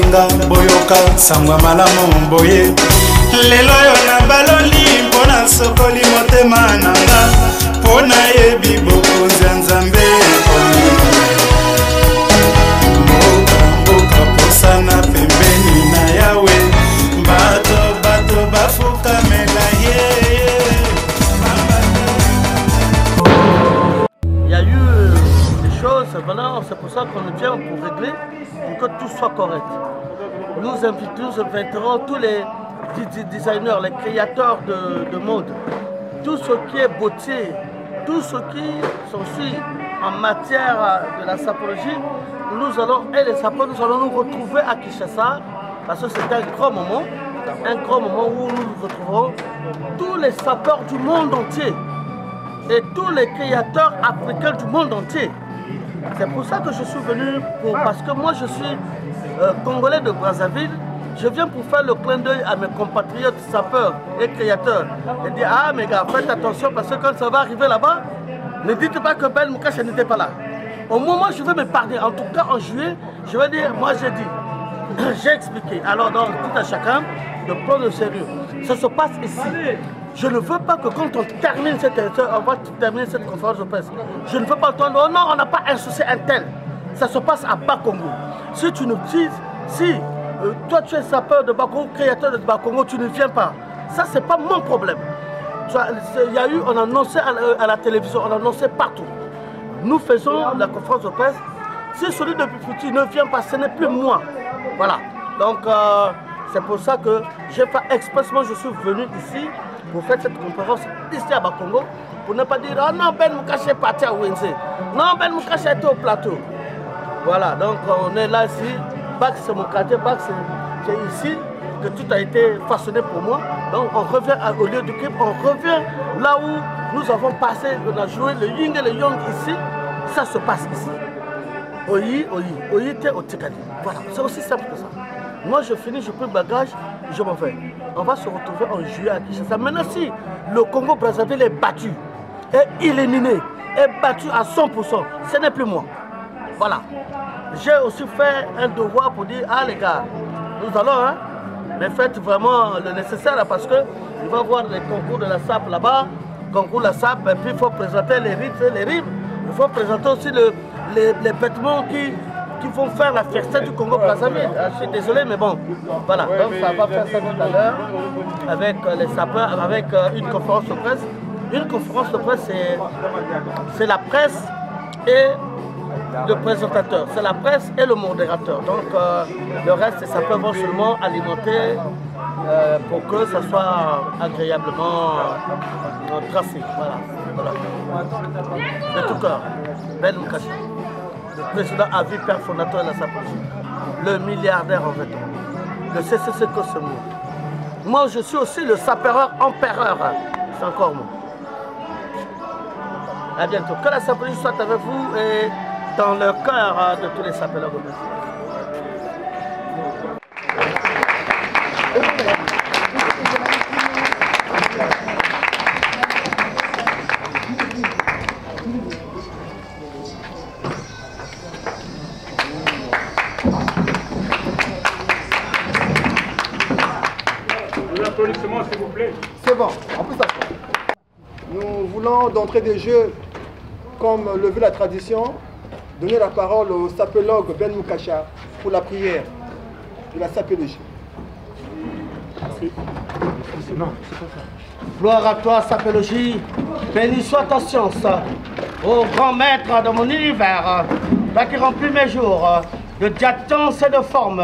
bolinga boyoka sangwa malamu boye lelo yo na baloli mpona sokoli motema nanga mpona yebi bokonzi ya nzambe mboka posana pembeni na yawe bato bafukamela ye. Il y a eu des choses, voilà, c'est pour ça qu'on vient pour régler, pour que tout soit correct. Nous inviterons tous les designers, les créateurs de mode, tout ce qui est beauté, tout ce qui s'ensuit en matière de la sapologie. Nous allons, et les sapeurs, nous allons nous retrouver à Kinshasa, parce que c'est un grand moment où nous nous retrouverons tous les sapeurs du monde entier et tous les créateurs africains du monde entier. C'est pour ça que je suis venu, parce que moi je suis congolais de Brazzaville. Je viens pour faire le clin d'œil à mes compatriotes sapeurs et créateurs. Et dire, ah mes gars, faites attention parce que quand ça va arriver là-bas, ne dites pas que Ben Moukacha n'était pas là. Au moment où je vais m'épargner, en tout cas en juillet, je vais dire, moi j'ai dit, j'ai expliqué. Alors donc tout à chacun de prendre le sérieux. Ça se passe ici. Je ne veux pas que quand on termine cette conférence de presse, je ne veux pas entendre, oh non, on n'a pas insoucié un tel. Ça se passe à Bas-Congo. Si tu nous dis, toi tu es sapeur de Bas-Congo, créateur de Bas-Congo, tu ne viens pas. Ça, c'est pas mon problème. Il y a eu, on a annoncé à la télévision, on a annoncé partout. Nous faisons la conférence de presse. Si celui de Pifuti ne vient pas, ce n'est plus moi. Voilà. Donc, c'est pour ça que j'ai fait expressement, je suis venu ici pour faire cette conférence ici à Bas-Congo, pour ne pas dire, oh non, Ben Moukacha est parti à Wenze. Non, Ben Moukacha était au plateau. Voilà, donc on est là ici. Bac, c'est mon quartier, Bac, c'est ici que tout a été façonné pour moi. Donc on revient au lieu du clip, on revient là où nous avons passé, on a joué le Ying et le Yang ici. Ça se passe ici. Oyi, t'es au Tikadi. Voilà, c'est aussi simple que ça. Moi je finis, je prends le bagage, je m'en vais. On va se retrouver en juillet à Kinshasa. Maintenant si le Congo-Brazzaville est battu, est éliminé, est battu à 100%, ce n'est plus moi. Voilà. J'ai aussi fait un devoir pour dire, ah les gars, nous allons, hein, mais faites vraiment le nécessaire là, parce que il va y avoir les concours de la SAP là-bas, concours de la SAP, et puis il faut présenter les rimes, il faut présenter aussi les vêtements qui vont faire la fierté du Congo-Brazzaville. Je suis désolé, mais bon, voilà. Donc ça va faire ça tout à l'heure avec les sapeurs, avec une conférence de presse. Une conférence de presse, c'est la presse et le présentateur. C'est la presse et le modérateur. Donc le reste, ça peut seulement alimenter pour que ça soit agréablement tracé. Voilà. De tout cœur, Ben Moukacha, le président à vie, père fondateur de la sapologie, le milliardaire en vêtements, le CCC Kosomo. Moi, je suis aussi le sapeur empereur. C'est encore moi. À bientôt. Que la sapologie soit avec vous et dans le cœur de tous les sapeurs. S'il vous plaît. C'est bon, en plus ça. Nous voulons d'entrée des jeux, comme le veut la tradition, donner la parole au sapologue Ben Moukacha pour la prière de la sapologie. Merci. Non, c'est pas ça. Gloire à toi, sapologie. Béni soit ta science. Ô grand maître de mon univers, toi qui remplis mes jours de diatonce et de forme,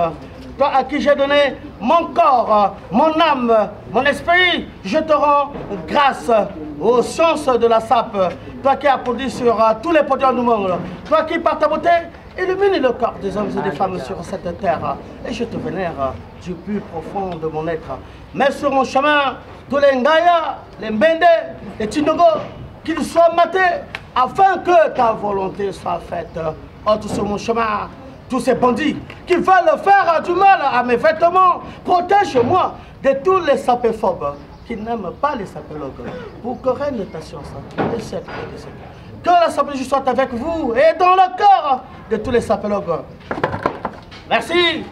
toi à qui j'ai donné mon corps, mon âme, mon esprit, je te rends grâce aux sciences de la sape. Toi qui applaudis sur tous les podiums du monde, toi qui par ta beauté illumine le corps des hommes et des femmes sur cette terre. Et je te vénère du plus profond de mon être. Mais sur mon chemin, tous les Ngaya, les Mbende, les Tinogo, qu'ils soient matés, afin que ta volonté soit faite. Entre sur mon chemin, tous ces bandits qui veulent faire du mal à mes vêtements, protège-moi de tous les sapéphobes qui n'aiment pas les sapologues, pour que règne ta science des siècles et des siècles. Que la sapologie soit avec vous et dans le cœur de tous les sapologues. Merci.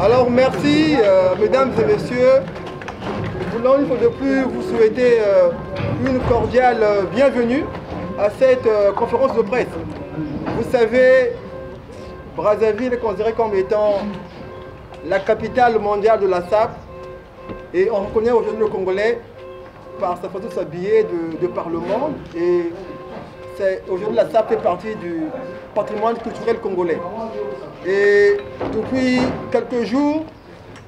Alors merci, mesdames et messieurs. Nous voulons une fois de plus vous souhaiter une cordiale bienvenue à cette conférence de presse. Vous savez, Brazzaville est considérée comme étant la capitale mondiale de la SAP et on reconnaît aujourd'hui le Congolais par sa façon de s'habiller de par le monde et aujourd'hui la SAP fait partie du patrimoine culturel congolais. Et depuis quelques jours,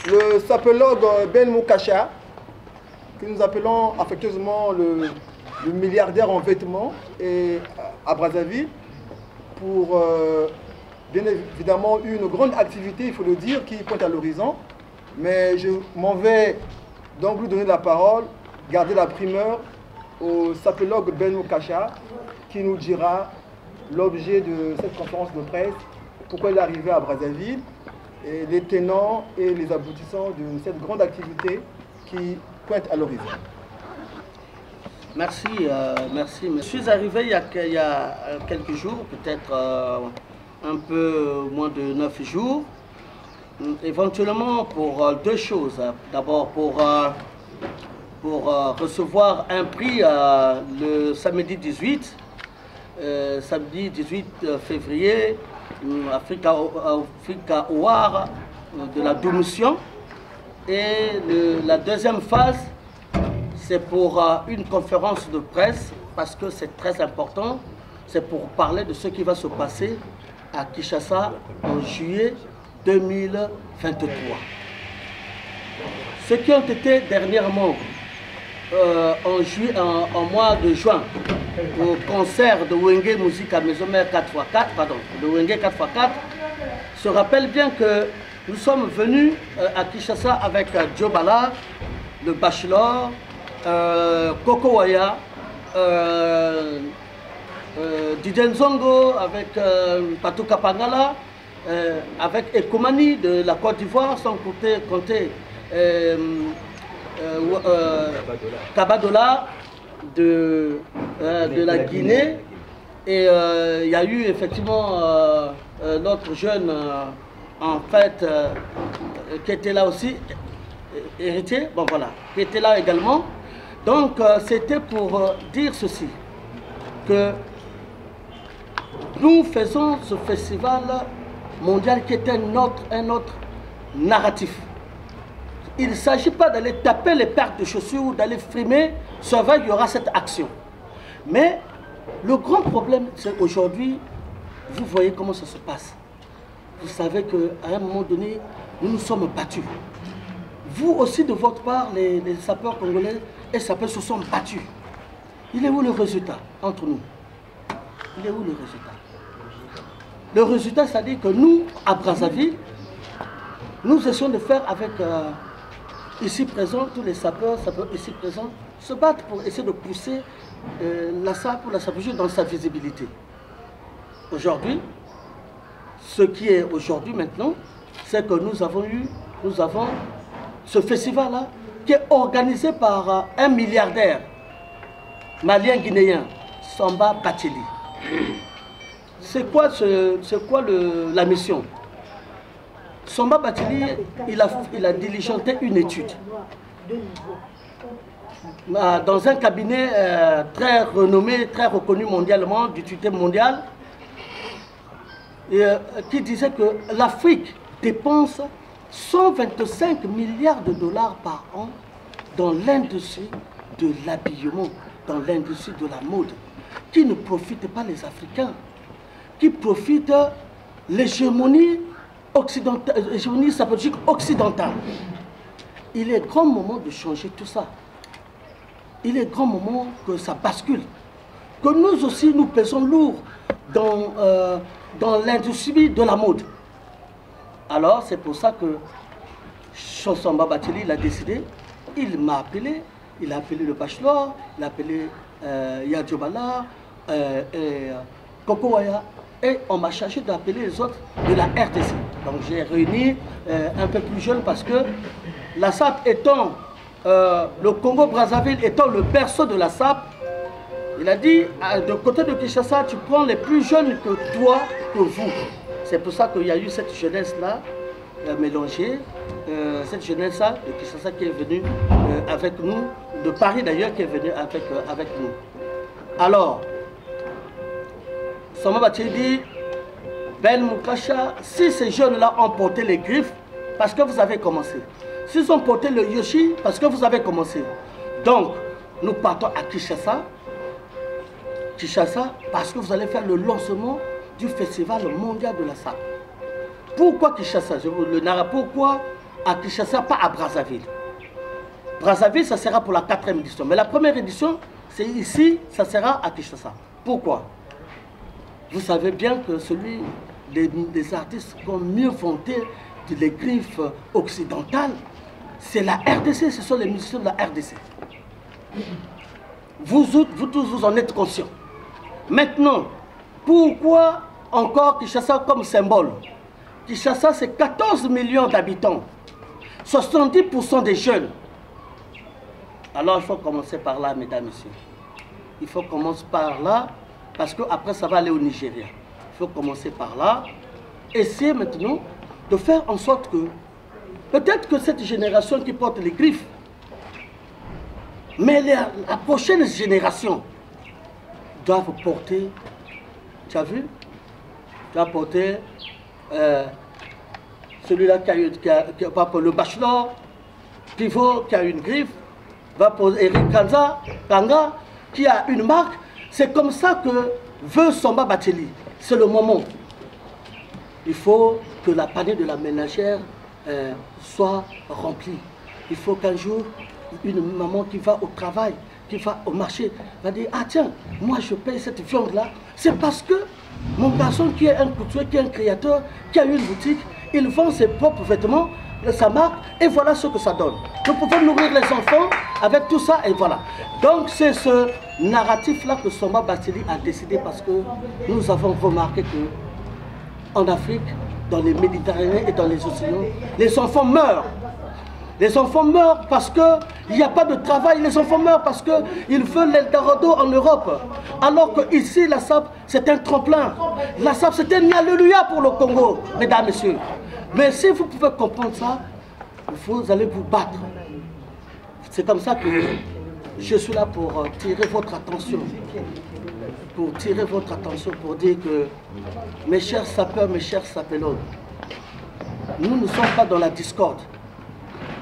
le sapologue Ben Moukasha, que nous appelons affectueusement le milliardaire en vêtements et à Brazzaville, pour bien évidemment une grande activité, il faut le dire, qui pointe à l'horizon. Mais je m'en vais donc lui donner la parole, garder la primeur au sapologue Ben Moukasha, qui nous dira l'objet de cette conférence de presse, pourquoi il est arrivé à Brazzaville, et les tenants et les aboutissants de cette grande activité qui pointe à l'horizon. Merci, merci. Je suis arrivé il y a quelques jours, peut-être un peu moins de 9 jours, éventuellement pour deux choses. D'abord pour recevoir un prix le samedi 18, samedi 18 février, Africa Award de la Doumission. Et la deuxième phase, c'est pour une conférence de presse, parce que c'est très important, c'est pour parler de ce qui va se passer à Kinshasa en juillet 2023. Ceux qui ont été dernièrement en mois de juin au concert de Wenge Musique à Maison Mère 4x4, pardon, de Wenge 4x4, se rappellent bien que nous sommes venus à Kinshasa avec Joe Ballard, le Bachelor, Coco Waya, Didier Nzongo avec Patou Kapangala, avec Ekomani de la Côte d'Ivoire, sans compter Kabadola de la Guinée. Et il y a eu effectivement notre jeune, en fait, qui était là aussi, héritier, bon voilà, qui était là également. Donc c'était pour dire ceci, que nous faisons ce festival mondial qui est un autre narratif. Il ne s'agit pas d'aller taper les paires de chaussures ou d'aller frimer, ça va, il y aura cette action. Mais le grand problème, c'est aujourd'hui, vous voyez comment ça se passe. Vous savez qu'à un moment donné, nous nous sommes battus. Vous aussi, de votre part, les sapeurs congolais et sapeurs se sont battus. Il est où le résultat entre nous? Il est où le résultat? Le résultat, c'est-à-dire que nous, à Brazzaville, nous essayons de faire avec ici présents, tous les sapeurs ici présents, se battre pour essayer de pousser la SAP ou la SAPJ dans sa visibilité. Aujourd'hui, ce qui est aujourd'hui maintenant, c'est que nous avons ce festival-là qui est organisé par un milliardaire malien-guinéen, Samba Bathily. C'est quoi la mission? Samba Bathily, il a diligenté une étude dans un cabinet très renommé, très reconnu mondialement, d'utilité mondiale, qui disait que l'Afrique dépense 125 milliards de dollars par an dans l'industrie de l'habillement, dans l'industrie de la mode, qui ne profite pas les Africains, qui profite l'hégémonie occidentale, l'hégémonie stratégique occidentale. Il est grand moment de changer tout ça. Il est grand moment que ça bascule. Que nous aussi, nous pesons lourd dans l'industrie de la mode. Alors, c'est pour ça que Samba Bathily, il a décidé, il m'a appelé, il a appelé le Bachelor, il a appelé Joe Ballard, Coco Waya, et on m'a chargé d'appeler les autres de la RDC. Donc j'ai réuni un peu plus jeunes parce que la SAP étant, le Congo-Brazzaville étant le berceau de la SAP, Il a dit, de côté de Kinshasa, tu prends les plus jeunes que toi, que vous. C'est pour ça qu'il y a eu cette jeunesse-là mélangée, cette jeunesse-là de Kinshasa qui est venue avec nous, de Paris d'ailleurs qui est venue avec nous. Alors, Samba Batili dit, Ben Mukasha, si ces jeunes-là ont porté les griffes, parce que vous avez commencé. S'ils ont porté le Yoshi, parce que vous avez commencé. Donc, nous partons à Kinshasa, parce que vous allez faire le lancement du festival mondial de la SAP. Pourquoi Kinshasa? Je vous le narre. Pourquoi à Kinshasa, pas à Brazzaville? Brazzaville, ça sera pour la 4e édition. Mais la première édition, c'est ici, ça sera à Kinshasa. Pourquoi? Vous savez bien que celui des artistes qui ont mieux vanté les griffes occidentales, c'est la RDC, ce sont les musiciens de la RDC. Vous tous, vous en êtes conscients. Maintenant, pourquoi encore Kinshasa comme symbole? Kinshasa, c'est 14 millions d'habitants, 70% des jeunes. Alors, il faut commencer par là, mesdames et messieurs. Il faut commencer par là, parce qu'après, ça va aller au Nigeria. Il faut commencer par là. Essayer maintenant de faire en sorte que, peut-être que cette génération qui porte les griffes, mais la prochaine génération doivent porter, tu as vu, doit porter celui-là qui a le bachelor, pivot qui a une griffe, va poser Eric Kanga qui a une marque. C'est comme ça que veut Samba Batili. C'est le moment. Il faut que la panier de la ménagère soit remplie. Il faut qu'un jour, une maman qui va au travail, qui va au marché, va dire, ah tiens, moi je paye cette viande-là. C'est parce que mon garçon qui est un couturier, qui est un créateur, qui a une boutique, il vend ses propres vêtements, sa marque, et voilà ce que ça donne. Nous pouvons nourrir les enfants avec tout ça, et voilà. Donc c'est ce narratif-là que Samba Batili a décidé, parce que nous avons remarqué que en Afrique, dans les Méditerranéens et dans les océans, les enfants meurent. Les enfants meurent parce qu'il n'y a pas de travail. Les enfants meurent parce qu'ils veulent l'Eldorado en Europe. Alors qu'ici, la SAP, c'est un tremplin. La SAP, c'est un alléluia pour le Congo, mesdames, messieurs. Mais si vous pouvez comprendre ça, vous allez vous battre. C'est comme ça que je suis là pour tirer votre attention. Pour tirer votre attention, pour dire que, mes chers sapeurs, mes chers sapelons, nous ne sommes pas dans la discorde.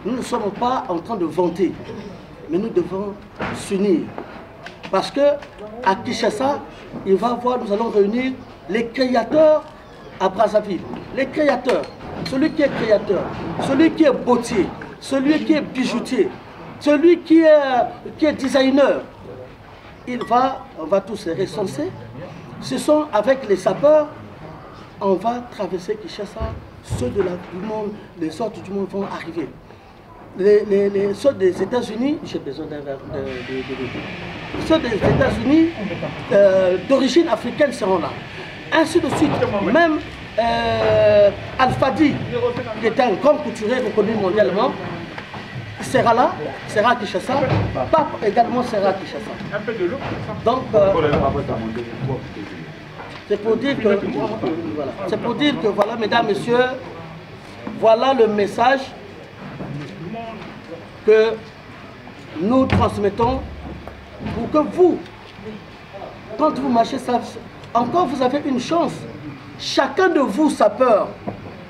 Nous ne sommes pas en train de vanter, mais nous devons s'unir. Parce que à Kinshasa, il va voir, nous allons réunir les créateurs à Brazzaville. Les créateurs, celui qui est créateur, celui qui est bottier, celui qui est bijoutier, celui qui est designer. On va tous les recenser. Ce sont avec les sapeurs, on va traverser Kinshasa, ceux du monde, les autres du monde vont arriver. Ceux des États-Unis, j'ai besoin d'un verre de ceux des États-Unis d'origine africaine seront là. Ainsi de suite. Même Alfadi, qui est un grand couturier reconnu mondialement, sera là, sera à Kinshasa. Pape également sera à Kinshasa. Donc, c'est pour dire que, voilà, c'est pour dire que, voilà, mesdames, messieurs, voilà le message que nous transmettons pour que vous, quand vous marchez, encore vous avez une chance. Chacun de vous, sapeur,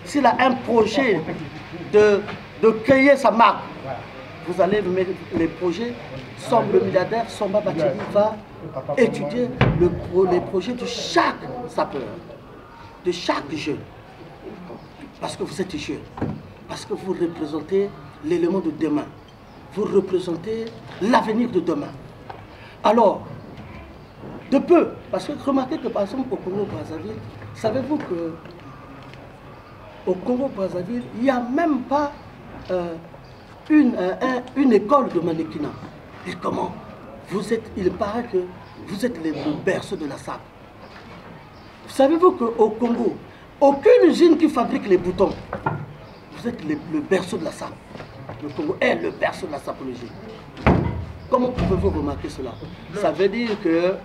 s'il a un projet de créer sa marque, vous allez mettre les projets. Le milliardaire Samba Batili va étudier les projets de chaque sapeur, de chaque jeune. Parce que vous êtes jeune, parce que vous représentez l'élément de demain. Vous représentez l'avenir de demain. Alors, de peu, parce que remarquez que par exemple au Congo-Brazzaville, savez-vous que au Congo-Brazzaville, il n'y a même pas une école de mannequinat. Et comment? Il paraît que vous êtes le berceau de la SAP. Savez-vous qu'au Congo, aucune usine qui fabrique les boutons, vous êtes le berceau de la SAP. Le Congo est le berceau de la sapologie. Comment pouvez-vous remarquer cela? Ça veut dire que,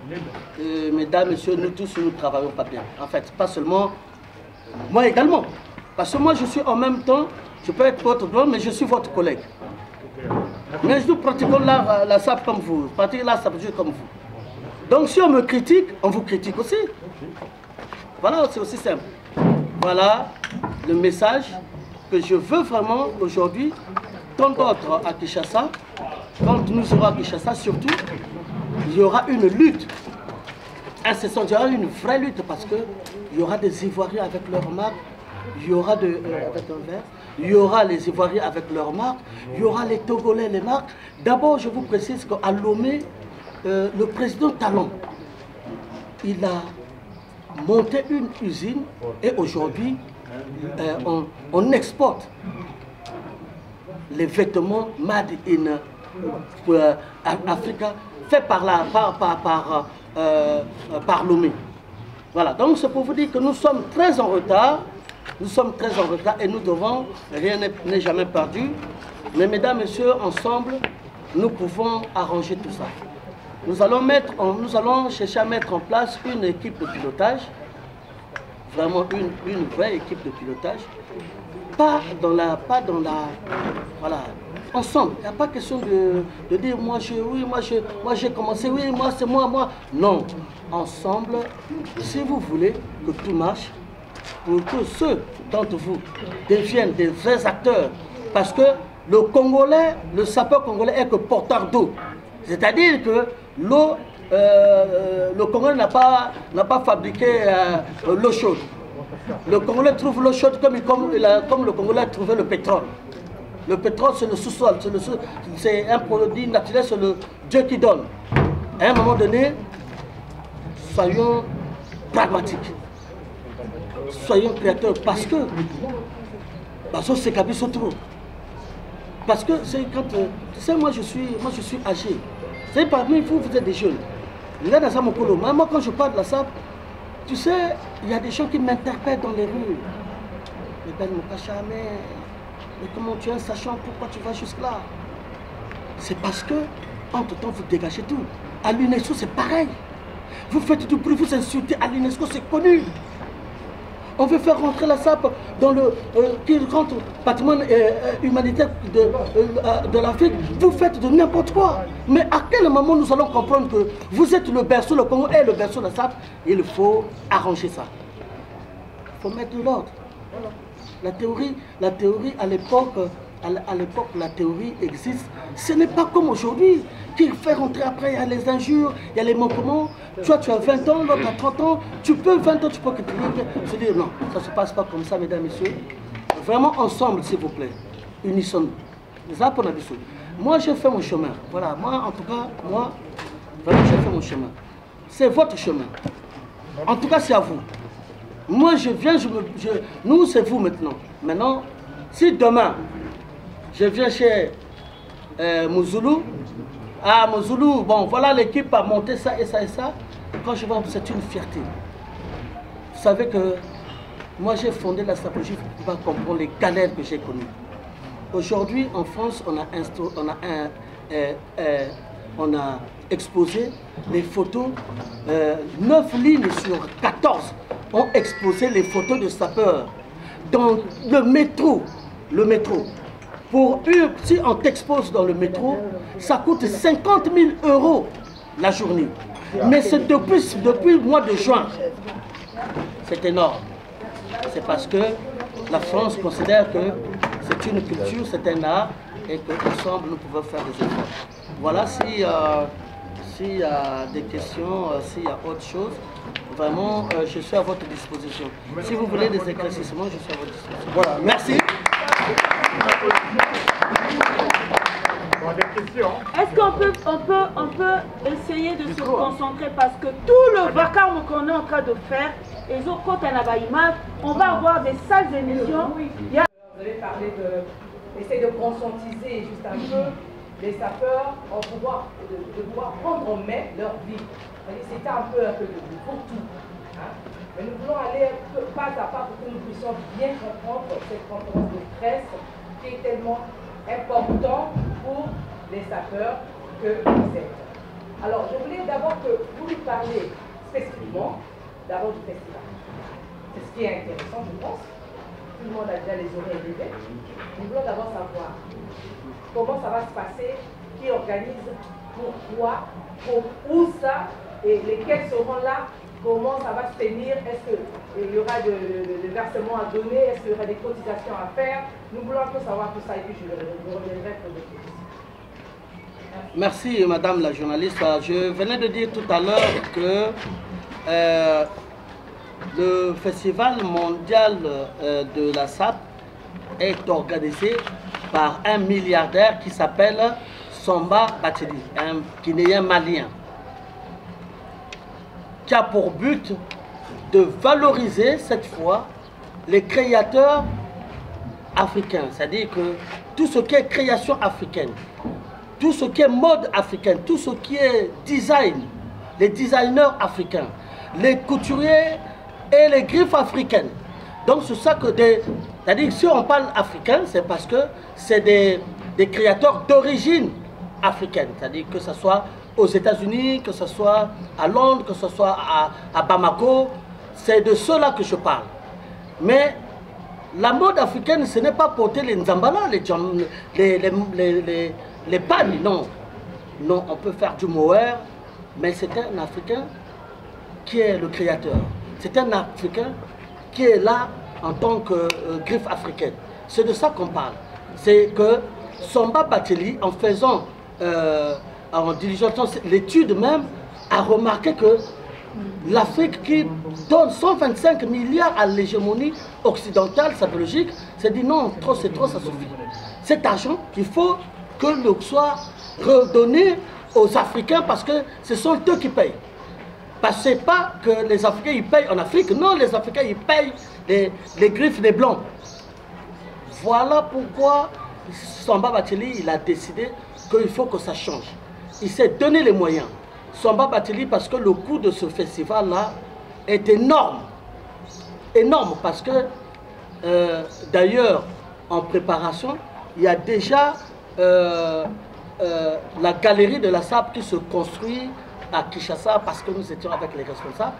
mesdames, messieurs, nous tous, nous ne travaillons pas bien. En fait, pas seulement, moi également. Parce que moi, je suis en même temps, je peux être votre doigt, mais je suis votre collègue. Mais nous pratiquons la SAP comme vous, pratiquons la SAP comme vous. Donc si on me critique, on vous critique aussi. Voilà, c'est aussi simple. Voilà le message que je veux vraiment aujourd'hui, tant d'autres à Kinshasa, quand nous serons à Kinshasa surtout, il y aura une lutte incessante, il y aura une vraie lutte parce qu'il y aura des Ivoiriens avec leurs marques, il y aura avec un verre, il y aura les Ivoiriens avec leurs marques, il y aura les Togolais, les marques. D'abord, je vous précise qu'à Lomé, le président Talon, il a monté une usine et aujourd'hui, on exporte les vêtements Made in Africa faits par Lomé. Voilà, donc c'est pour vous dire que nous sommes très en retard. Nous sommes très en retard et nous devons, rien n'est jamais perdu. Mais mesdames, messieurs, ensemble, nous pouvons arranger tout ça. Nous allons chercher à mettre en place une équipe de pilotage, vraiment une vraie équipe de pilotage, voilà, ensemble. Il n'y a pas question de dire moi j'ai commencé, oui, moi c'est moi. Non, ensemble, si vous voulez que tout marche, pour que ceux d'entre vous deviennent des vrais acteurs, parce que le Congolais, le sapeur congolais est que porteur d'eau. C'est-à-dire que l'eau, le Congolais n'a pas fabriqué l'eau chaude. Le Congolais trouve l'eau chaude comme le Congolais a trouvé le pétrole. Le pétrole, c'est le sous-sol, c'est un produit naturel, c'est le Dieu qui donne. À un moment donné, soyons pragmatiques. Soyons créateurs parce que c'est Kabiso trop. Parce que c'est quand tu sais, moi je suis âgé. C'est parmi vous, vous êtes des jeunes. Là dans Samokolo, moi quand je parle de la SAP, tu sais, il y a des gens qui m'interpellent dans les rues. Mais Ben Mukacha, mais comment tu es un sachant, pourquoi tu vas jusque là? C'est parce que entre temps vous dégagez tout. À l'UNESCO c'est pareil. Vous faites du bruit, vous insultez à l'UNESCO, c'est connu. On veut faire rentrer la SAP dans qui rentre patrimoine humanitaire de l'Afrique. Vous faites de n'importe quoi. Mais à quel moment nous allons comprendre que vous êtes le berceau, le Congo est le berceau de la SAP? Il faut arranger ça. Il faut mettre de l'ordre. La théorie à l'époque, la théorie existe. Ce n'est pas comme aujourd'hui, qui fait rentrer après, il y a les injures, il y a les manquements. Toi, tu as 20 ans, l'autre a 30 ans, tu peux 20 ans, tu peux se dire non, ça ne se passe pas comme ça, mesdames, messieurs. Vraiment ensemble, s'il vous plaît, unissons-nous. Moi, j'ai fait mon chemin. Voilà, moi, en tout cas, vraiment, j'ai fait mon chemin. C'est votre chemin. En tout cas, c'est à vous. Moi, je viens, nous, c'est vous maintenant. Maintenant, si demain, je viens chez Mouzoulou, Mouzoulou, bon, voilà, l'équipe a monté ça et ça et ça. Quand je vois, c'est une fierté. Vous savez que moi, j'ai fondé la stratégie pour pouvoir comprendre les galères que j'ai connues. Aujourd'hui, en France, on a exposé les photos, 9 lignes sur 14 ont exposé les photos de sapeurs. Dans le métro, si on t'expose dans le métro, ça coûte 50 000 € la journée. Mais c'est depuis le mois de juin. C'est énorme. C'est parce que la France considère que c'est une culture, c'est un art, et qu'ensemble nous pouvons faire des efforts. Voilà, s'il y a des questions, s'il y a autre chose, vraiment, je suis à votre disposition. Si vous voulez des éclaircissements, je suis à votre disposition. Voilà, merci. Est-ce qu'on peut essayer de se concentrer parce que tout le vacarme qu'on est en train de faire, et on va avoir des sales émissions. Vous avez parlé d'essayer de conscientiser juste un peu les sapeurs en pouvoir prendre en main leur vie. C'était un peu de pour tout. Hein? Mais nous voulons aller pas à pas pour que nous puissions bien comprendre cette conférence de presse qui est tellement important pour les sapeurs que vous êtes. Alors, je voulais d'abord que vous nous parliez spécifiquement d'abord du festival. C'est ce qui est intéressant, je pense. Tout le monde a déjà les oreilles élevées. Nous voulons d'abord savoir comment ça va se passer, qui organise, pourquoi, où ça, et lesquels seront là, comment ça va se tenir, est-ce qu'il y aura de versements à donner, est-ce qu'il y aura des cotisations à faire. Nous voulons un peu savoir tout ça et puis je reviendrai pour des questions. Merci Madame la journaliste. Je venais de dire tout à l'heure que le Festival mondial de la SAP est organisé par un milliardaire qui s'appelle Samba Bathily, un Guinéen malien, qui a pour but de valoriser cette fois les créateurs africains, c'est-à-dire que tout ce qui est création africaine, tout ce qui est mode africaine, tout ce qui est design, les designers africains, les couturiers et les griffes africaines. Donc c'est ça que c'est-à-dire que si on parle africain, c'est parce que c'est des créateurs d'origine africaine, c'est-à-dire que ce soit aux États-Unis, que ce soit à Londres, que ce soit à Bamako, c'est de cela que je parle. Mais la mode africaine, ce n'est pas porter les nzambala, les pagnes, non. Non, on peut faire du mohair, mais c'est un Africain qui est le créateur. C'est un Africain qui est là en tant que griffe africaine. C'est de ça qu'on parle. C'est que Samba Bathily, en faisant, en diligençant l'étude même, a remarqué que l'Afrique qui donne 125 milliards à l'hégémonie occidentale, sa logique, s'est dit non, trop c'est trop, ça suffit. Cet argent, il faut que le soit redonné aux Africains parce que ce sont eux qui payent. Parce que ce n'est pas que les Africains ils payent en Afrique, non, les Africains ils payent les griffes des Blancs. Voilà pourquoi Samba Bathily il a décidé qu'il faut que ça change. Il s'est donné les moyens. Samba Bathily parce que le coût de ce festival-là est énorme. Énorme parce que d'ailleurs en préparation, il y a déjà la galerie de la SAP qui se construit à Kinshasa parce que nous étions avec les responsables.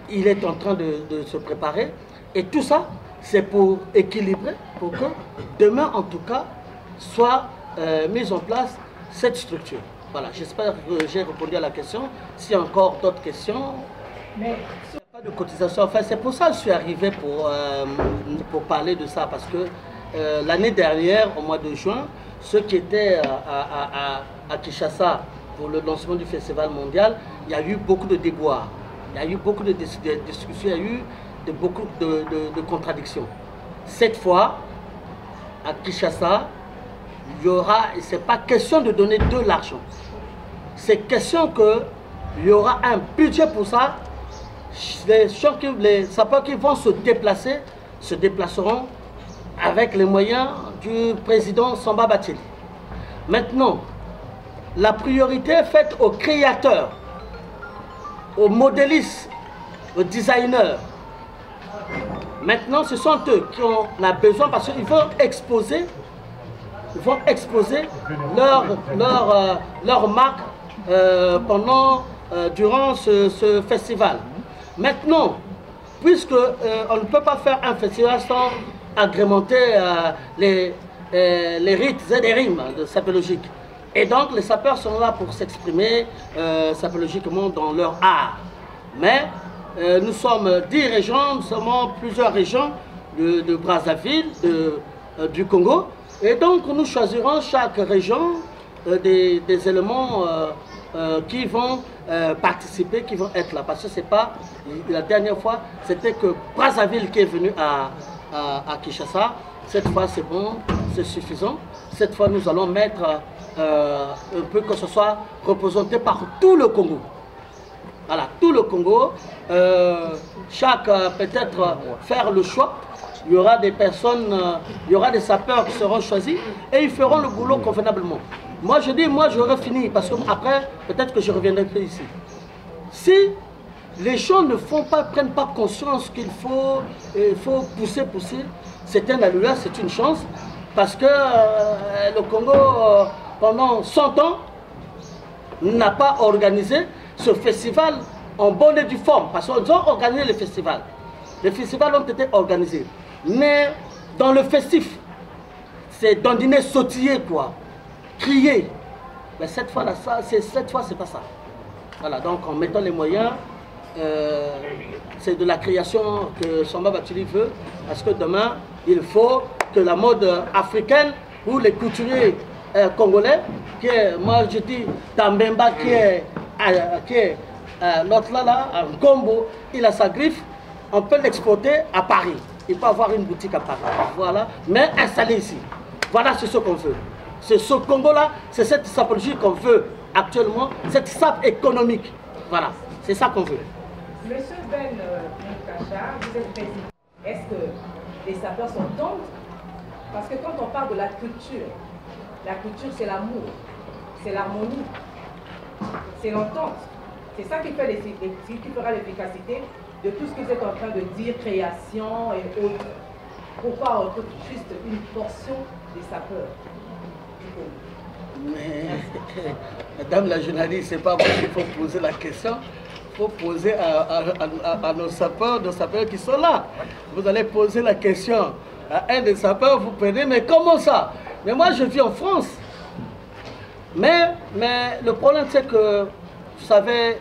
Il est en train de se préparer et tout ça c'est pour équilibrer, pour que demain en tout cas soit mise en place cette structure. Voilà, j'espère que j'ai répondu à la question. S'il y a encore d'autres questions, mais il n'y a pas de cotisation. Enfin, c'est pour ça que je suis arrivé pour parler de ça parce que l'année dernière, au mois de juin, ceux qui étaient à Kinshasa pour le lancement du festival mondial, il y a eu beaucoup de déboires, il y a eu beaucoup de discussions, il y a eu beaucoup de contradictions. Cette fois, à Kinshasa, il y aura, ce n'est pas question de donner de l'argent, c'est question qu'il y aura un budget pour ça. Les sapeurs qui vont se déplacer se déplaceront avec les moyens du président Samba Bathily. Maintenant, la priorité est faite aux créateurs, aux modélistes, aux designers. Maintenant, ce sont eux qui ont besoin parce qu'ils vont exposer leur marque durant ce festival. Maintenant, puisque on ne peut pas faire un festival sans agrémenter les rites et les rimes de sapologique. Et donc les sapeurs sont là pour s'exprimer sapologiquement dans leur art. Mais nous sommes 10 régions, nous sommes plusieurs régions de Brazzaville, du Congo. Et donc nous choisirons chaque région des éléments qui vont participer, qui vont être là. Parce que c'est pas, la dernière fois, c'était que Brazzaville qui est venu à Kinshasa. Cette fois c'est bon, c'est suffisant. Cette fois nous allons mettre un peu que ce soit représenté par tout le Congo. Voilà, tout le Congo. Chaque peut-être faire le choix. Il y aura des personnes, il y aura des sapeurs qui seront choisis et ils feront le boulot convenablement. Moi je dis, moi j'aurai fini parce qu'après peut-être que je reviendrai plus ici. Si les gens ne prennent pas conscience qu'il faut pousser, c'est un alléluia, c'est une chance parce que le Congo pendant 100 ans n'a pas organisé ce festival en bonne et due forme. Parce qu'ils ont organisé le festival. Les festivals ont été organisés. Mais dans le festif, c'est dandiner, sautiller, quoi. Crier. Mais cette fois-là, c'est pas ça. Voilà, donc en mettant les moyens, c'est de la création que Samba Batili veut. Parce que demain, il faut que la mode africaine ou les couturiers congolais, qui est, moi je dis, Tambemba, qui est l'autre là, un combo, il a sa griffe, on peut l'exporter à Paris. Il peut avoir une boutique à Paris. Voilà, mais installé ici. Voilà, c'est ce qu'on veut. C'est ce Congo-là, c'est cette sapologie qu'on veut actuellement, cette sape économique. Voilà, c'est ça qu'on veut. Monsieur Ben Mukacha, vous êtes président. Est-ce que les sapeurs sont tendres? Parce que quand on parle de la culture c'est l'amour, c'est l'harmonie, c'est l'entente. C'est ça qui fera l'efficacité de tout ce que vous êtes en train de dire, création et autres. Pourquoi on recrute juste une portion des sapeurs? Mais, madame la journaliste, c'est pas moi qu'il faut poser la question. Il faut poser à nos sapeurs qui sont là. Vous allez poser la question à un des sapeurs, vous prenez, mais comment ça? Mais moi je vis en France. Mais le problème c'est que, vous savez,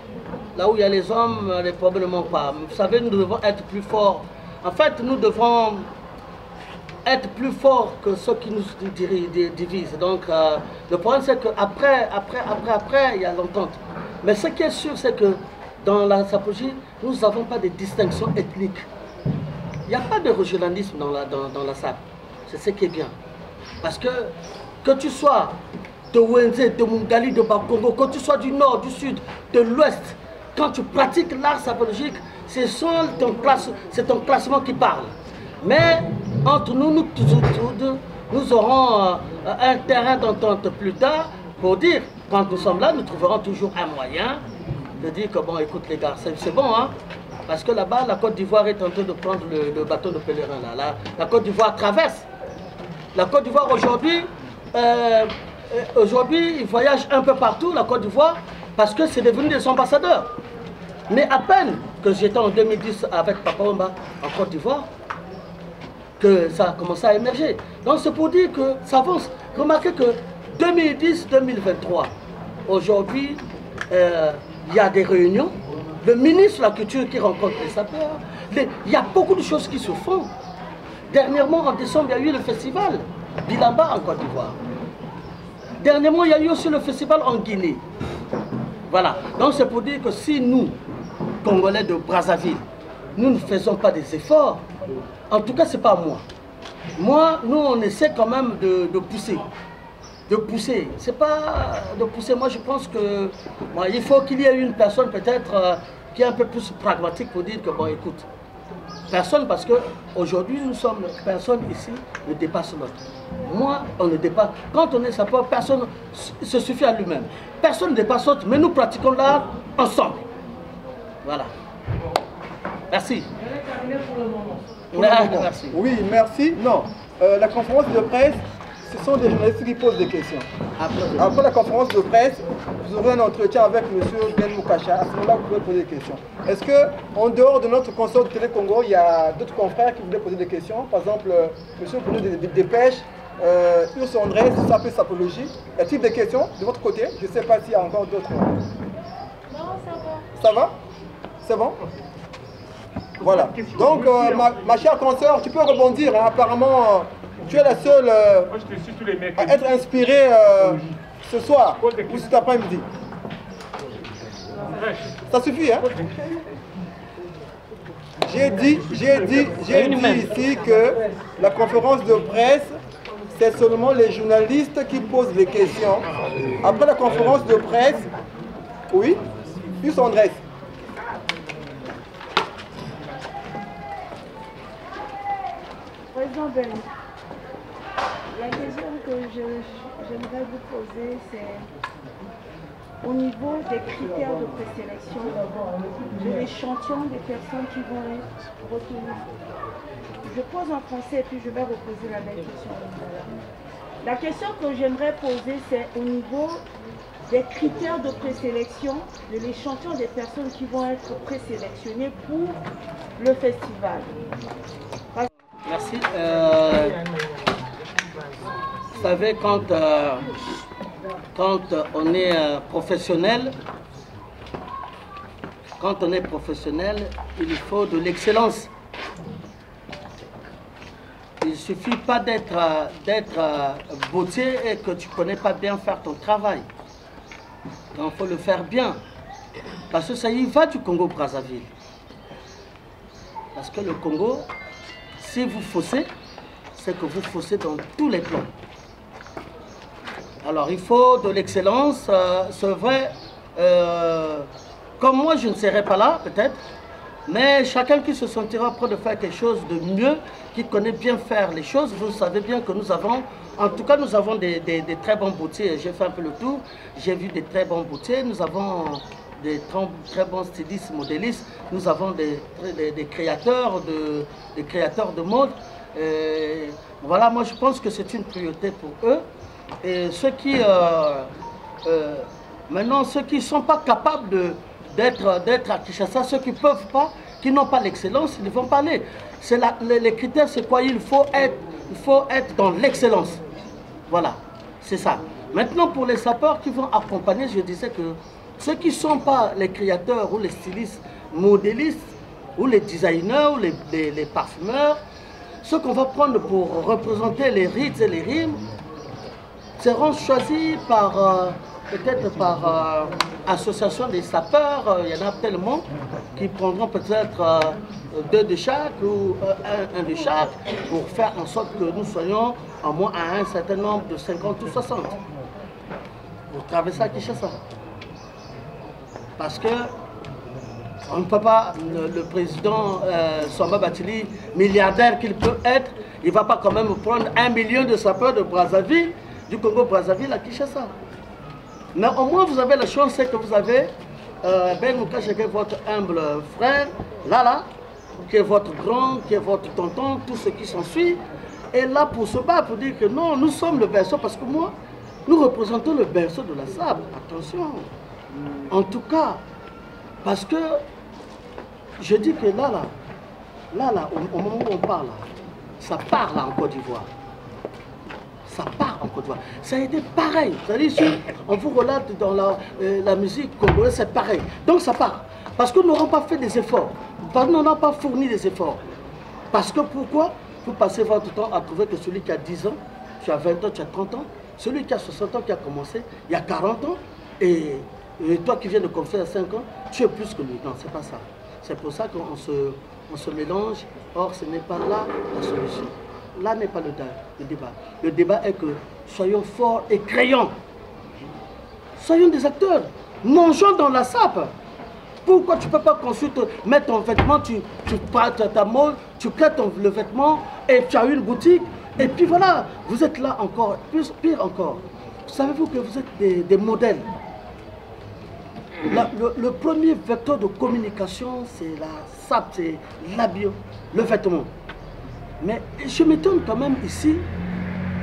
là où il y a les hommes, les problèmes ne manquent pas. Vous savez, nous devons être plus forts. En fait, nous devons être plus forts que ceux qui nous divisent. Donc, le problème c'est qu'après, il y a l'entente. Mais ce qui est sûr, c'est que dans la sapologie, nous n'avons pas de distinction ethnique. Il n'y a pas de régionalisme dans la sape. C'est ce qui est bien. Parce que tu sois de Wenze, de Mungali, de Bakongo, que tu sois du nord, du sud, de l'ouest, quand tu pratiques l'art sapologique, c'est ton classement qui parle. Mais entre nous, nous aurons un terrain d'entente plus tard pour dire, quand nous sommes là, nous trouverons toujours un moyen de dire que bon, écoute les gars, c'est bon, hein, parce que là-bas, la Côte d'Ivoire est en train de prendre le bateau de pèlerin. La Côte d'Ivoire traverse. La Côte d'Ivoire aujourd'hui, ils voyagent un peu partout, la Côte d'Ivoire, parce que c'est devenu des ambassadeurs. Mais à peine que j'étais en 2010 avec Papa Wemba en Côte d'Ivoire, que ça a commencé à émerger. Donc c'est pour dire que ça avance. Remarquez que 2010-2023, aujourd'hui, il y a des réunions, le ministre de la Culture qui rencontre les sapeurs, il y a beaucoup de choses qui se font. Dernièrement, en décembre, il y a eu le festival Bilamba en Côte d'Ivoire. Dernièrement, il y a eu aussi le festival en Guinée. Voilà. Donc c'est pour dire que si nous, Congolais de Brazzaville, nous ne faisons pas des efforts, en tout cas, ce n'est pas moi. Nous, on essaie quand même de pousser. De pousser. C'est pas de pousser. Moi, je pense que bon, il faut qu'il y ait une personne peut-être qui est un peu plus pragmatique pour dire que, bon, écoute, personne, parce qu'aujourd'hui, personne ici ne dépasse l'autre. Moi, on ne dépasse. Quand on est sapeur, personne se suffit à lui-même. Personne ne dépasse l'autre, mais nous pratiquons l'art ensemble. Voilà. Merci. Merci. Oui, merci. Non, la conférence de presse, ce sont des journalistes qui posent des questions. Après la conférence de presse, vous aurez un entretien avec M. Ben Mukacha. À ce moment-là, vous pouvez poser des questions. Est-ce qu'en dehors de notre consort de Télé Congo, il y a d'autres confrères qui voulaient poser des questions? Par exemple, M. Bruno de Dépêche, Urs André, ça peut sapologie. Y a-t-il des questions de votre côté? Je ne sais pas s'il y a encore d'autres. Non, ça va. Ça va? C'est bon? Voilà. Donc, ma chère consoeur, tu peux rebondir. Hein. Apparemment, tu es la seule à être inspirée ce soir ou cet après-midi. Ça suffit, hein? J'ai dit ici que la conférence de presse, c'est seulement les journalistes qui posent les questions. Après la conférence de presse, oui, ils s'en dressent. Président Ben, la question que j'aimerais vous poser, c'est au niveau des critères de présélection, de l'échantillon des personnes qui vont être retenues. Je pose en français et puis je vais reposer la même question. La question que j'aimerais poser, c'est au niveau des critères de présélection de l'échantillon des personnes qui vont être présélectionnées pour le festival. Merci. Vous savez, quand on est professionnel, il faut de l'excellence. Il ne suffit pas d'être boutier et que tu ne connais pas bien faire ton travail. Donc il faut le faire bien. Parce que ça y va du Congo-Brazzaville. Parce que le Congo, si vous faussez, c'est que vous faussez dans tous les plans. Alors il faut de l'excellence, c'est vrai. Comme moi, je ne serai pas là, peut-être, mais chacun qui se sentira prêt de faire quelque chose de mieux, qui connaît bien faire les choses, vous savez bien que nous avons, en tout cas, nous avons des très bons boutiers. J'ai fait un peu le tour, j'ai vu des très bons boutiers, nous avons des très bons stylistes, modélistes, nous avons des créateurs de mode. Voilà, moi je pense que c'est une priorité pour eux. Et ceux qui, maintenant, ceux qui ne sont pas capables d'être à Kinshasa, ceux qui ne peuvent pas, qui n'ont pas l'excellence, ils ne vont pas aller. Les critères, c'est quoi? Il faut être dans l'excellence. Voilà, c'est ça. Maintenant, pour les sapeurs qui vont accompagner, je disais que ceux qui ne sont pas les créateurs ou les stylistes, modélistes, ou les designers, ou les parfumeurs, ceux qu'on va prendre pour représenter les rites et les rimes, seront choisis par, peut-être par association des sapeurs. Il y en a tellement qui prendront peut-être 2 de chaque ou un de chaque pour faire en sorte que nous soyons au moins à un certain nombre de 50 ou 60 pour traverser à Kinshasa. Parce que on ne peut pas, le président Samba Batili, milliardaire qu'il peut être, il ne va pas quand même prendre 1 million de sapeurs de Brazzaville, du Congo-Brazzaville à Kinshasa. Mais au moins vous avez la chance, c'est que vous avez Ben Moukache qui est votre humble frère, Lala, qui est votre grand, qui est votre tonton, tout ce qui s'ensuit, et là pour se battre, pour dire que non, nous sommes le berceau, parce que moi, nous représentons le berceau de la sable, attention. En tout cas, parce que je dis que là, au moment où on parle, ça part là en Côte d'Ivoire. Ça part en Côte d'Ivoire. Ça a été pareil. C'est-à-dire, si on vous relate dans la musique congolaise, c'est pareil. Donc ça part. Parce que nous n'aurons pas fait des efforts. Parce que nous n'avons pas fourni des efforts. Parce que pourquoi? Vous passez votre temps à trouver que celui qui a 10 ans, tu as 20 ans, tu as 30 ans, celui qui a 60 ans, qui a commencé, il y a 40 ans, et toi qui viens de commencer à 5 ans, tu es plus que lui. Non, c'est pas ça. C'est pour ça qu'on se mélange. Or, ce n'est pas là la solution. Là n'est pas le débat. Le débat est que soyons forts et créons. Soyons des acteurs. Mangeons dans la sape. Pourquoi tu ne peux pas mettre ton vêtement, tu prends ta mode, tu crées le vêtement et tu as une boutique. Et puis voilà, vous êtes là encore, pire encore. Savez-vous que vous êtes des modèles? Le premier vecteur de communication, c'est la sape, c'est l'habillage, le vêtement. Mais je m'étonne quand même ici,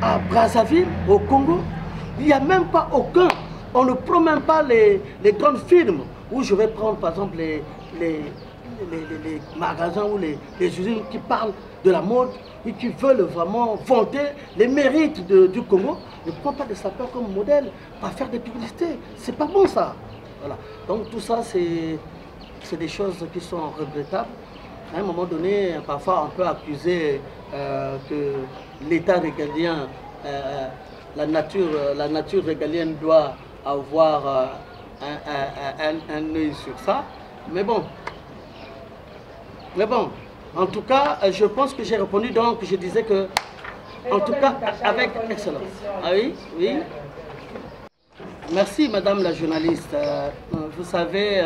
à Brazzaville, au Congo, il n'y a même pas aucun. On ne prend même pas les grands films où je vais prendre par exemple les magasins ou les usines qui parlent de la mode et qui veulent vraiment vanter les mérites du Congo. Ne prends pas des sapeurs comme modèle pour faire des publicités. C'est pas bon ça. Voilà. Donc tout ça, c'est des choses qui sont regrettables. À un moment donné, parfois on peut accuser que l'État régalien, la nature régalienne doit avoir un œil sur ça. Mais bon, en tout cas, je pense que j'ai répondu, donc je disais que, en tout cas, avec excellence. Ah oui, oui. Merci Madame la journaliste. Vous savez,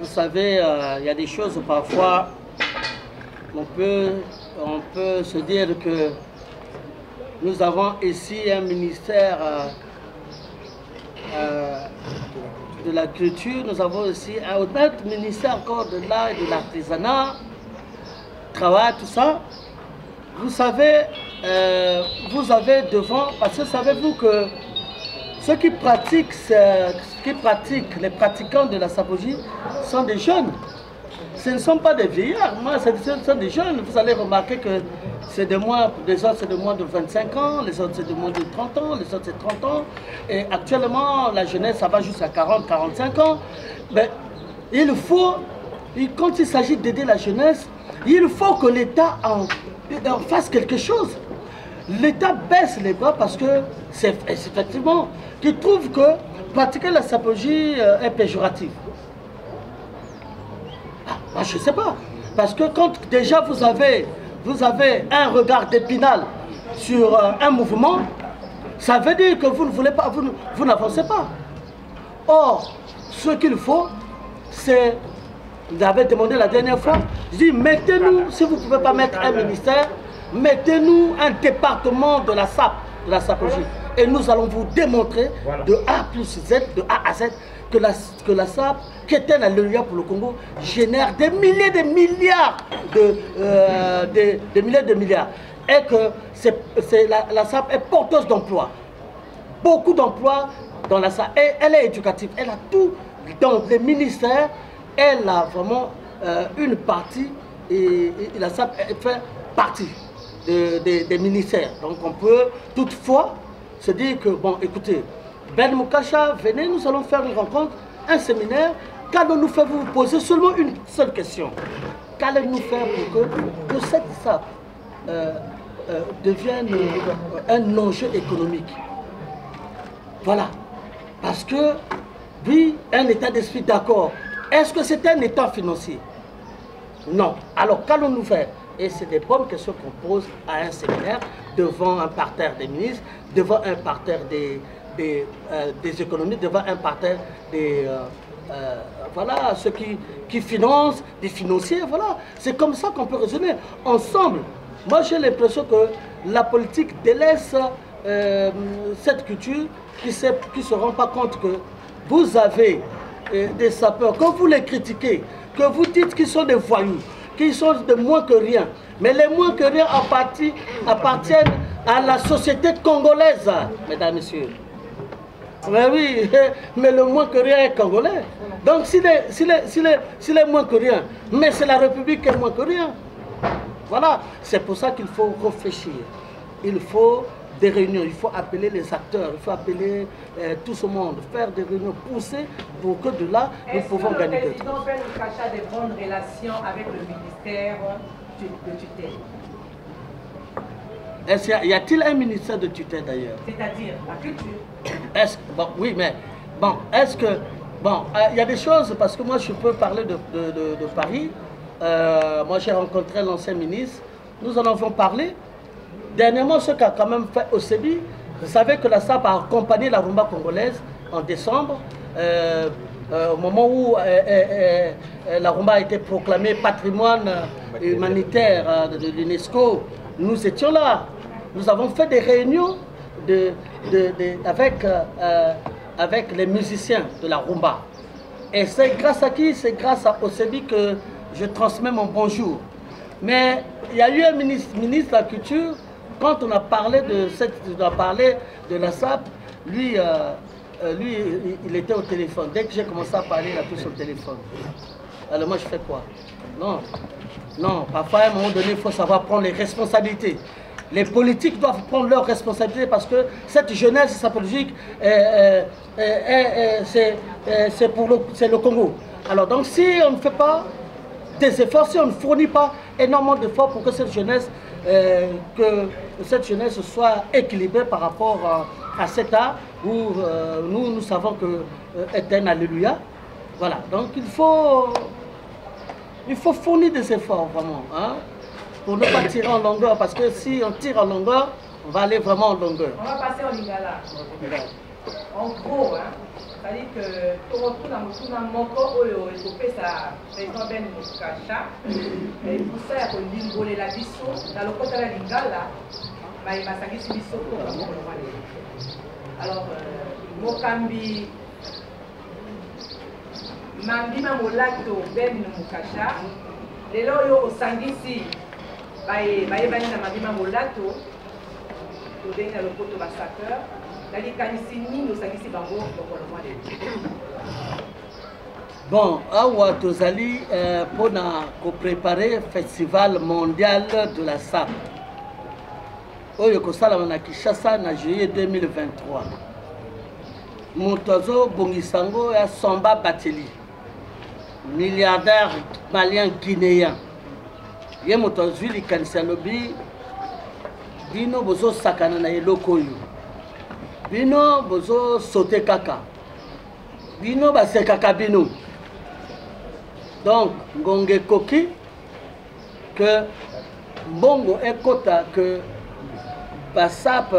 il y a des choses parfois, on peut se dire que nous avons ici un ministère de la culture, nous avons aussi un autre ministère encore de l'art et de l'artisanat, travail, tout ça. Vous savez, vous avez devant, parce que savez-vous que ceux qui pratiquent, les pratiquants de la sapologie sont des jeunes. Ce ne sont pas des vieillards, moi, ce sont des jeunes. Vous allez remarquer que c'est des autres c'est de moins de 25 ans, les autres c'est de moins de 30 ans, les autres c'est 30 ans. Et actuellement, la jeunesse, ça va jusqu'à 40, 45 ans. Mais il faut, quand il s'agit d'aider la jeunesse, il faut que l'État en fasse quelque chose. L'État baisse les bras parce que c'est effectivement qu'il trouve que pratiquer la sapologie est péjoratif. Moi, je ne sais pas. Parce que quand déjà vous avez un regard d'épinal sur un mouvement, ça veut dire que vous ne voulez pas, vous n'avancez pas. Or, ce qu'il faut, c'est, vous avez demandé la dernière fois, je dis, mettez-nous, si vous ne pouvez pas mettre un ministère, mettez-nous un département de la SAP, de la sapologie. Et nous allons vous démontrer de A plus Z, de A à Z, que la SAP, qui est un alléluia pour le Congo, génère des milliers de milliards de milliards. Et que la SAP est porteuse d'emplois. Beaucoup d'emplois dans la SAP. Et elle est éducative. Elle a tout dans les ministères. Elle a vraiment une partie. Et la SAP fait partie des ministères. Donc on peut toutefois se dire que, bon, écoutez, Ben Moukacha, venez, nous allons faire une rencontre, un séminaire. Qu'allons-nous faire? Vous vous posez seulement une seule question. Qu'allons-nous faire pour que cette SAP devienne un enjeu économique? Voilà. Parce que, oui, un état d'esprit, d'accord. Est-ce que c'est un état financier? Non. Alors, qu'allons-nous faire? Et c'est des bonnes questions qu'on pose à un séminaire, devant un parterre des ministres, devant un parterre des économistes, devant un parterre des... voilà, ceux qui financent, des financiers, voilà. C'est comme ça qu'on peut raisonner ensemble. Moi, j'ai l'impression que la politique délaisse cette culture qui ne se rend pas compte que vous avez des sapeurs, quand vous les critiquez, que vous dites qu'ils sont des voyous, qu'ils sont de moins que rien. Mais les moins que rien appartiennent à la société congolaise, mesdames, messieurs. Mais oui, mais le moins que rien est congolais. Donc s'il est moins que rien, mais c'est la République qui est moins que rien. Voilà, c'est pour ça qu'il faut réfléchir. Il faut des réunions, il faut appeler les acteurs, il faut appeler tout ce monde, faire des réunions, pousser pour que de là, nous pouvons gagner. Est-ce que le président Ben Moukacha a des bonnes relations avec le ministère de tutelle? Y a-t-il un ministère de tutelle d'ailleurs? C'est-à-dire la culture. Bon, oui, mais bon, est-ce que... Bon, il y a des choses, parce que moi je peux parler de Paris. Moi j'ai rencontré l'ancien ministre, nous en avons parlé. Dernièrement, ce qu'a quand même fait OCB, vous savez que la SAP a accompagné la rumba congolaise en décembre, au moment où la rumba a été proclamée patrimoine humanitaire de l'UNESCO. Nous étions là. Nous avons fait des réunions avec les musiciens de la rumba. Et c'est grâce à qui? C'est grâce à OCB que je transmets mon bonjour. Mais il y a eu un ministre de la Culture, quand on a parlé de la SAP, lui, il était au téléphone. Dès que j'ai commencé à parler, il a pris son téléphone. Alors moi, je fais quoi? Non. Non, parfois, à un moment donné, il faut savoir prendre les responsabilités. Les politiques doivent prendre leurs responsabilités parce que cette jeunesse sapologique, c'est le Congo. Alors donc, si on ne fait pas des efforts, si on ne fournit pas énormément d'efforts pour que cette jeunesse soit équilibrée par rapport à cet art où nous savons que est un alléluia. Voilà, donc il faut fournir des efforts vraiment, hein, pour ne pas tirer en longueur, parce que si on tire en longueur, on va aller vraiment en longueur. On va passer en lingala. En gros, hein, c'est-à-dire que pour retourner dans mon corps, il faut faire ça, président Ben Moukacha, et pour ça, il faut lingoler la biso, dans le côté de la lingala, il m'a sagi si biso pour le monde. Alors, Mokambi, Mambima Molato Ben Moukacha, les loyaux au Sangisi, Mambima Molato, au dernier le côté de la sapeur. Bon, awa tozali pour préparer le festival mondial de la SAP. Oyo kosala na Kinshasa na juillet 2023. Motozo Bongisango ya Somba Bateli, milliardaire malien guinéen. Ye motozo li kanisa lobi bino bozo sakana na eloko yo. Bino bozo sauter kaka. Bino basekaka bino. Donc, Ngonge Koki, que Bongo Ekota, que Bassap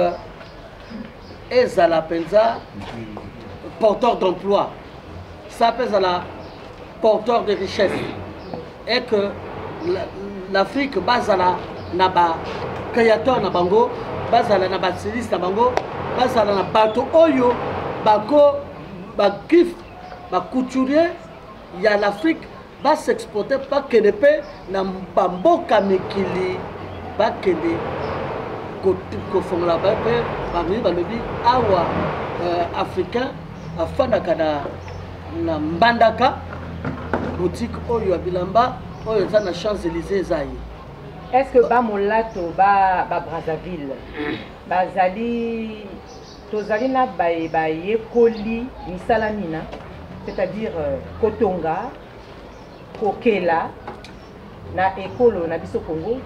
et Zalapenza, porteur d'emploi, Sap et Zala, porteur de richesse, et que l'Afrique, Bazala, Naba, créateur Nabango, Bazala, Naba, Silis Nabango, Bazala, Nabato, Oyo, Bako, Bakif, Bakouturier, il y a l'Afrique. Va s'exporter pas que ne peut na mbamboka mikili pas que de ko fongola ba pe parmi ba lobi awa africain afana kana na mbandaka boutique oyo abilamba oyo za na Champs-Élysées zayi. Est-ce que ba molato ba Brazzaville bazali tozali na ba yekoli misala nina, c'est-à-dire Kotonga Kokela na ekolo na biso Congo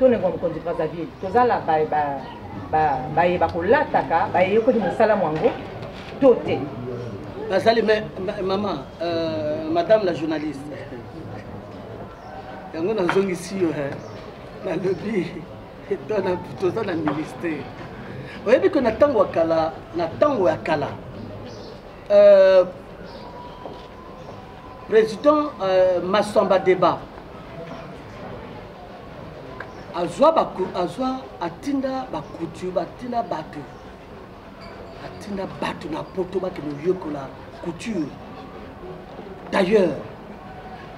tonengo mokonzi Brazzaville tozala ba kolataka ba yeko di mosala mwango tote bazali mais maman madame la journaliste yango na zongisi yo na lobi etona toza na ministère oyebi ko na tango ya kala président Massamba Débat azwa atinda bakutu batinda batu na poto bakeno yokola couture. D'ailleurs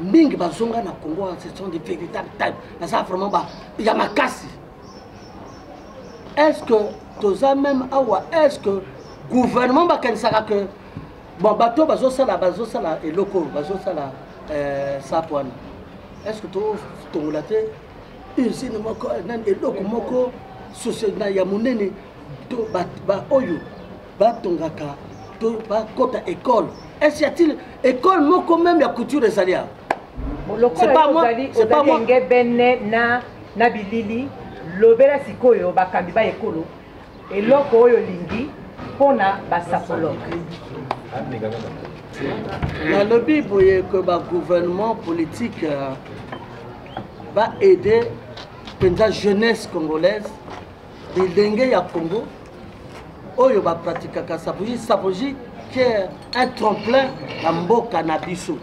mingi bazonga na Congo ce sont des véritables tables ça vraiment il y a makasi. Est-ce que toza même awa est-ce que gouvernement bakanisaka que bon bateau bazosala eloko bazosala sapwana est-ce que to ngolate usine moko nan eloko moko société ya monene to ba oyo batongaka to ba kota école est-ce y a-t-il école moko même ya couture esalia c'est pas moi ngebene na bilili lobela sikoyo bakambi ba ekolo eloko oyo lingi pona basapologue. Dans le Bible, que le gouvernement politique va aider la jeunesse congolaise de l'Engue ya Congo, où il va pratiquer ça qui est un tremplin à Mboka Nabiso.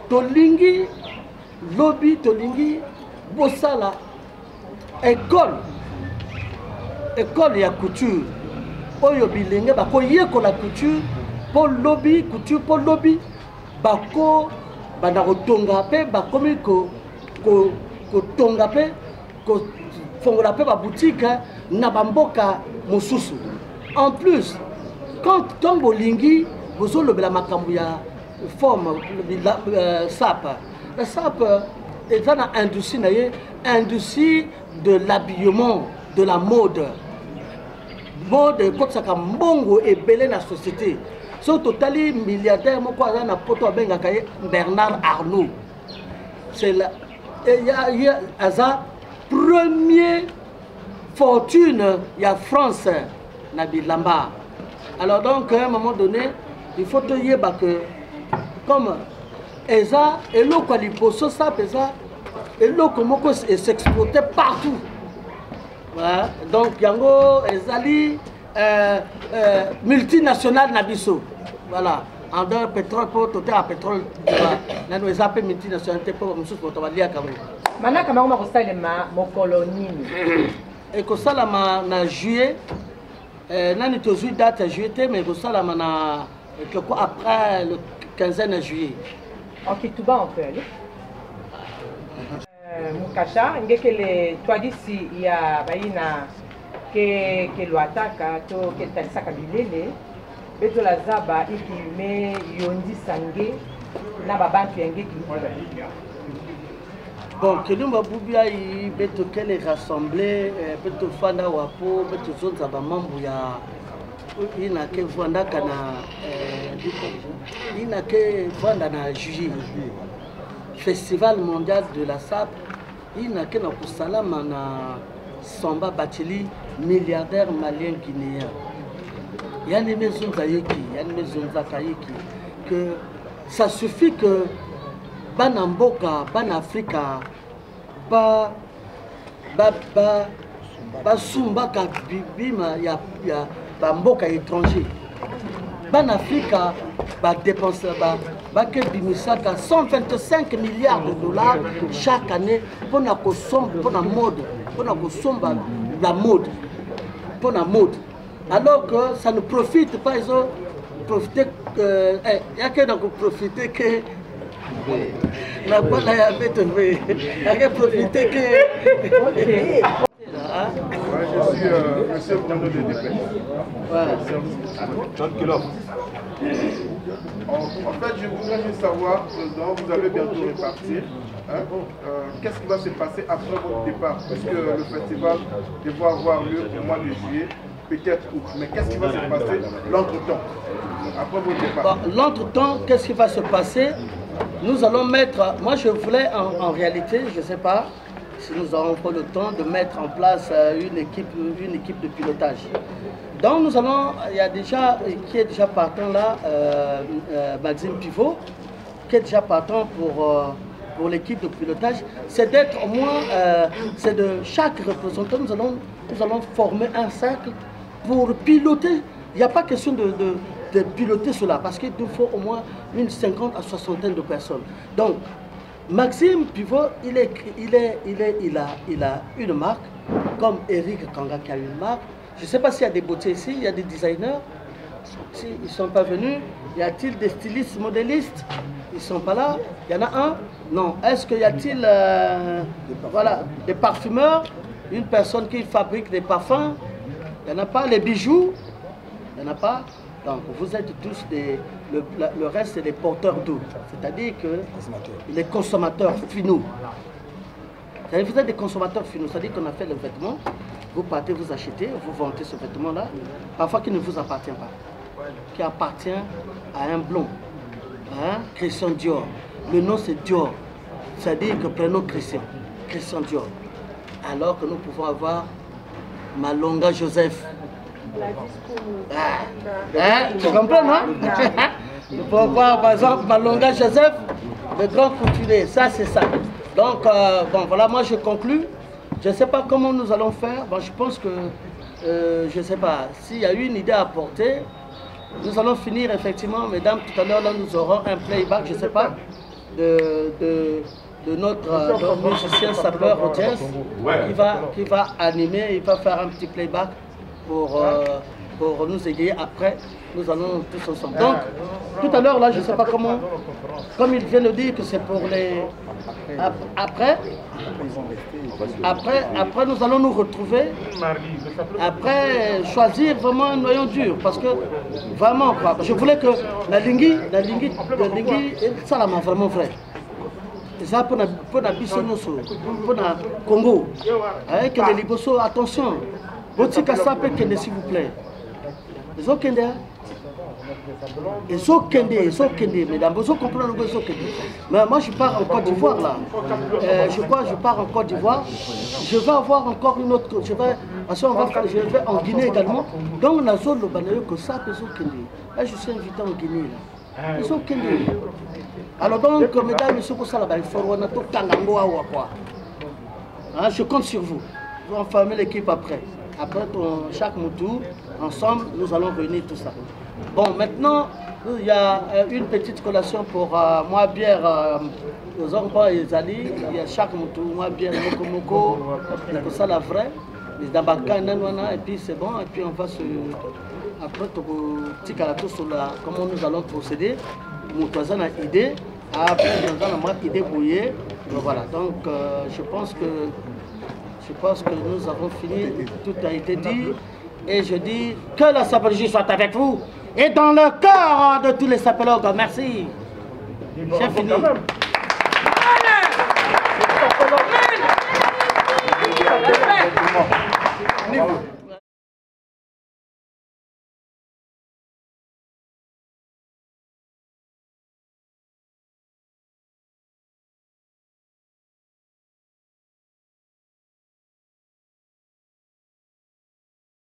Tolingi, lobby, Tolingi, Bossala, école ya couture. Oyo bilenge bako yeko la couture pour lobby couture pour lobby bako bana kotonga pe bakomi ko tonga pe ko fongola pe ba boutique na bamboka mosusu. En plus quand tombo lingi bozo lobela makambu ya forme SAP la SAP est dans industrie de l'habillement, de la mode. Mode comme ça comme mbongo et belé la société. So totali milliardaire moko na poto benga kaye Bernard Arnault. C'est là il y a premier fortune il y a France na bilamba. Alors donc à un moment donné, il faut te dire que comme eza eloko liposo ça pesa eloko moko s'exporter partout. Voilà. Donc yango ezali multinational nabiso. Voilà. En dehors pétrole pour total à pétrole nano ezape multinational pour mususu pour tabalia kamwe. Mana kama ngoma kosalema mokolo nini? Et kosalama na juillet nani tozui date juillet mais kosalama na quelque après le 15e juillet. En Kituba on peut aller. Mukasha ngekele toi d'ici il y a baina ke lo ataka to ke talisaka bilele beto la zaba ikime yondi sange na babantu yangeki. Bon, Kelumba Boubia yi beto kele rassemblé beto fanda wapo beto zonza ba mambo ya ina ke vanda kana ina ke vanda na juillet Festival mondial de la SAP ina ke na kusalama na Samba Batili milliardaire malien guinéen. Yani mezonza yeki, yani mezonza kayeki que ça suffit que bana mboka bana Afrika ba sumbaka bima ya ba mboka étranger bana Afrika ba dépense ba ke bimisaka 125 milliards de dollars chaque année pour na kosomba pour na mode pour na kosomba la mode pour na mode alors que ça ne profite pas ils ont profité y a que donc profiter que la balle a bétonné. Il a profité que. Je suis monsieur Bruno de Dépêche. En fait, je voudrais juste savoir, Président, vous allez bientôt repartir. Hein? Qu'est-ce qui va se passer après votre départ? Puisque le festival devra avoir lieu au mois de juillet, peut-être août. Mais qu'est-ce qui va se passer l'entre-temps, après votre départ? L'entre-temps, qu'est-ce qui va se passer? Nous allons mettre, moi je voulais en réalité, je ne sais pas si nous aurons pas le temps de mettre en place une équipe de pilotage. Donc nous allons, il y a déjà, qui est déjà partant là, Maxime Pivot, qui est déjà partant pour l'équipe de pilotage, c'est d'être au moins, c'est de chaque représentant, nous allons former un cercle pour piloter. Il n'y a pas question de piloter cela parce qu'il nous faut au moins une 50 à 60 de personnes. Donc, Maxime Pivot, il a une marque, comme Eric Kanga qui a une marque. Je ne sais pas s'il y a des beautés ici, il y a des designers. Si ils ne sont pas venus, y a-t-il des stylistes, modélistes? Ils ne sont pas là. Il y en a un? Non. Est-ce qu'il y a-t-il voilà, des parfumeurs? Une personne qui fabrique des parfums? Il n'y en a pas. Les bijoux? Il n'y en a pas. Donc vous êtes tous le reste c'est des porteurs d'eau, c'est-à-dire que les consommateurs finaux. Vous êtes des consommateurs finaux, c'est-à-dire qu'on a fait le vêtement, vous partez, vous achetez, vous vendez ce vêtement-là, parfois qui ne vous appartient pas, qui appartient à un blond, hein? Christian Dior. Le nom c'est Dior, c'est-à-dire que prénom Christian Dior. Alors que nous pouvons avoir Malonga Joseph. Tu comprends, non? Nous pouvons voir par exemple Malonga Joseph, le grand couturier, ça c'est ça. Donc, bon voilà, moi je conclus. Je ne sais pas comment nous allons faire. Bon, je pense que, je ne sais pas, s'il y a une idée à apporter, nous allons finir effectivement, mesdames, tout à l'heure, là nous aurons un playback, je ne sais pas, de notre musicien sapeur Rodgers qui va animer, il va faire un petit playback pour nous égayer. Après, nous allons tous ensemble. Donc, tout à l'heure, là, je ne sais pas comment, comme il vient de dire que c'est pour les... Après, nous allons nous retrouver. Après, choisir vraiment un noyau dur. Parce que, vraiment, quoi, je voulais que la lingui, ça là m'a vraiment vrai. Ça pour la Bissonnoso, pour la Congo. Avec les Liboso, attention. Votre ça peut qu'elle s'il vous plaît. Les autres mesdames, vous comprenez les autres. Mais moi je pars en Côte d'Ivoire là. Je pars en Côte d'Ivoire. Je vais avoir encore une autre. Je vais en Guinée également. Donc la zone le que ça peut là je suis invité en Guinée là. Les autres alors donc mesdames, messieurs, pour ça là, il faut quoi. Je compte sur vous. Vous en formez l'équipe après. Après chaque moutou, ensemble, nous allons réunir tout ça. Bon, maintenant, il y a une petite collation pour moi, bière, aux enfants et les alliés. Il y a chaque moutou, moi, bière, moko, c'est ça la vraie. Les dabaka, et puis c'est bon. Et puis on va se. Après, petit calato sur comment nous allons procéder. Moutouazan a idée. Après, nous allons avoir idée bouillée. Voilà, donc je pense Je pense que nous avons fini, tout a été dit. Et je dis que la sapologie soit avec vous et dans le cœur de tous les sapologues. Merci. J'ai fini. Niveau.